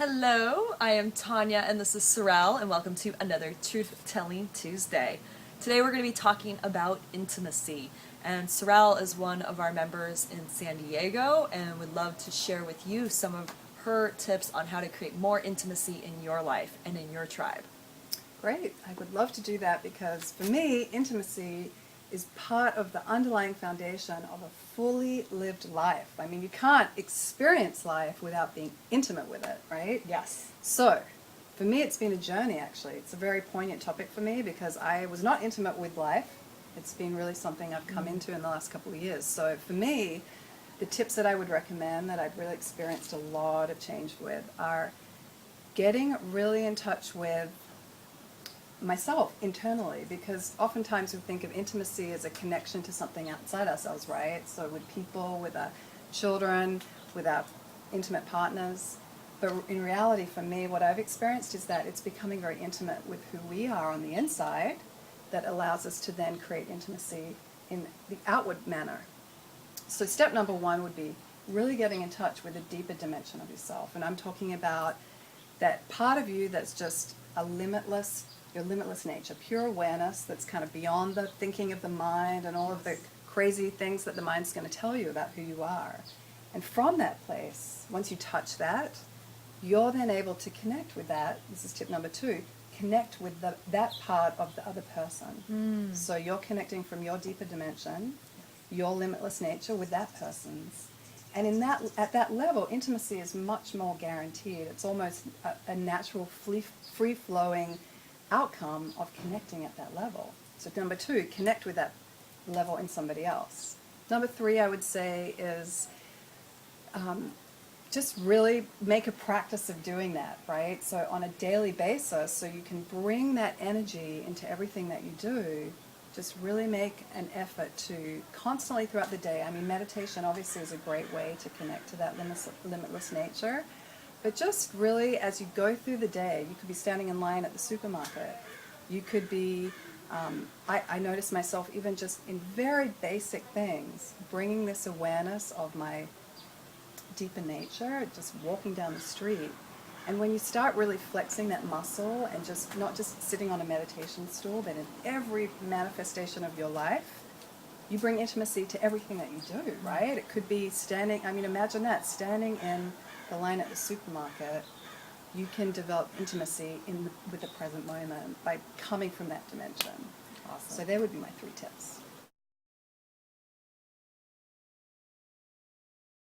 Hello, I am Tanya and this is Sorel and welcome to another Truth Telling Tuesday. Today we're going to be talking about intimacy, and Sorel is one of our members in San Diego and would love to share with you some of her tips on how to create more intimacy in your life and in your tribe. Great. I would love to do that because for me, intimacy is part of the underlying foundation of a fully lived life. I mean, you can't experience life without being intimate with it, right? Yes. So, for me, it's been a journey, actually. It's a very poignant topic for me because I was not intimate with life. It's been really something I've come into in the last couple of years. So, for me, the tips that I would recommend that I've really experienced a lot of change with are getting really in touch with myself internally, because oftentimes we think of intimacy as a connection to something outside ourselves, right? So with people, with our children, with our intimate partners. But in reality, for me, what I've experienced is that it's becoming very intimate with who we are on the inside that allows us to then create intimacy in the outward manner. So step number one would be really getting in touch with a deeper dimension of yourself. And I'm talking about that part of you that's just your limitless nature, pure awareness that's kind of beyond the thinking of the mind and all of the crazy things that the mind's going to tell you about who you are. And from that place, once you touch that, you're then able to connect with that. This is tip number two. Connect with that part of the other person. So you're connecting from your deeper dimension, your limitless nature with that person's. And at that level, intimacy is much more guaranteed. It's almost a natural, free-flowing outcome of connecting at that level. So number two, connect with that level in somebody else. Number three, I would say, is just really make a practice of doing that, right? So on a daily basis, so you can bring that energy into everything that you do. Just really make an effort to constantly throughout the day. I mean, meditation obviously is a great way to connect to that limitless nature. But just really, as you go through the day, you could be standing in line at the supermarket. You could be, I notice myself even just in very basic things, bringing this awareness of my deeper nature, just walking down the street. And when you start really flexing that muscle and just not just sitting on a meditation stool, but in every manifestation of your life, you bring intimacy to everything that you do, right? It could be standing, I mean, imagine that, standing in the line at the supermarket. You can develop intimacy with the present moment by coming from that dimension. Awesome. So there would be my three tips.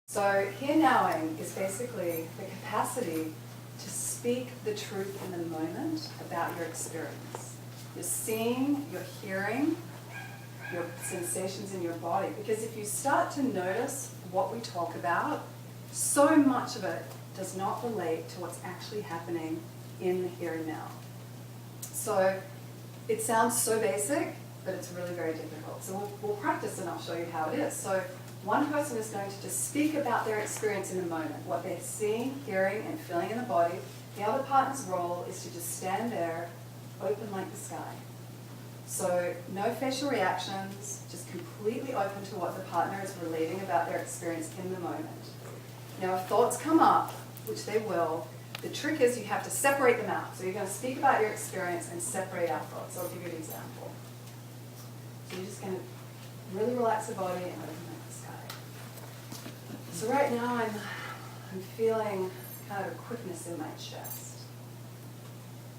So here nowing is basically the capacity to speak the truth in the moment about your experience. You're seeing, you're hearing, your sensations in your body. Because if you start to notice what we talk about, so much of it does not relate to what's actually happening in the here and now. So it sounds so basic, but it's really very difficult. So we'll practice and I'll show you how it is. So one person is going to just speak about their experience in the moment, what they're seeing, hearing, and feeling in the body. The other partner's role is to just stand there, open like the sky. So no facial reactions, just completely open to what the partner is relating about their experience in the moment. Now if thoughts come up, which they will, the trick is you have to separate them out. So you're going to speak about your experience and separate out thoughts. So I'll give you an example. So you're just going to really relax the body and open like the sky. So right now I'm feeling kind of a quickness in my chest.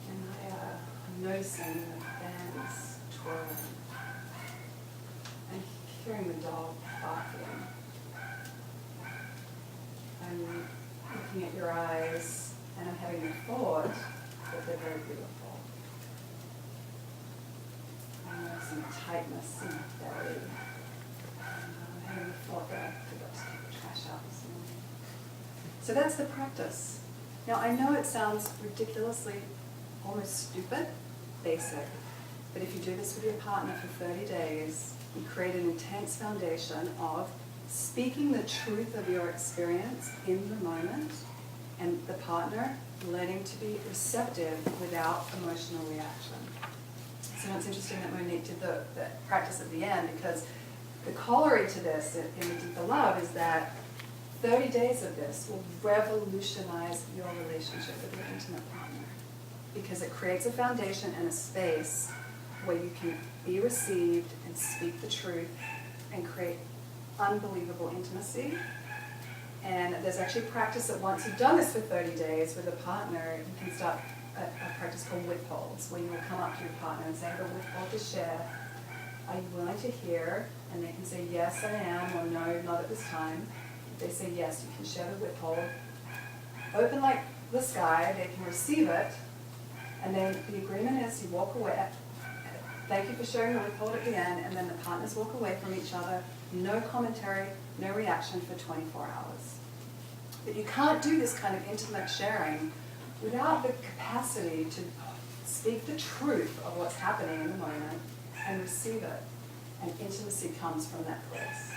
And I'm noticing the hands twirling. I'm hearing the dog barking. I'm looking at your eyes and I'm having the thought that they're very beautiful. I'm noticing a tightness in my belly. I'm having the thought that I forgot to take the trash out this morning. So that's the practice. Now I know it sounds ridiculously, almost stupid, basic, but if you do this with your partner for 30 days, you create an intense foundation of speaking the truth of your experience in the moment, and the partner learning to be receptive without emotional reaction. So it's interesting that Monique did the practice at the end, because the corollary to this in the deeper love is that 30 days of this will revolutionize your relationship with your intimate partner because it creates a foundation and a space where you can be received and speak the truth and create unbelievable intimacy. And there's actually practice that once you've done this for 30 days with a partner, you can start a practice called withholds, where you will come up to your partner and say, I have a withhold to share. Are you willing to hear? And they can say, yes, I am, or no, not at this time. If they say yes, you can share the withhold. Open like the sky, they can receive it, and then the agreement is you walk away. Thank you for sharing the withhold at the end, and then the partners walk away from each other. No commentary, no reaction for 24 hours. But you can't do this kind of intimate sharing without the capacity to speak the truth of what's happening in the moment and receive it. And intimacy comes from that place.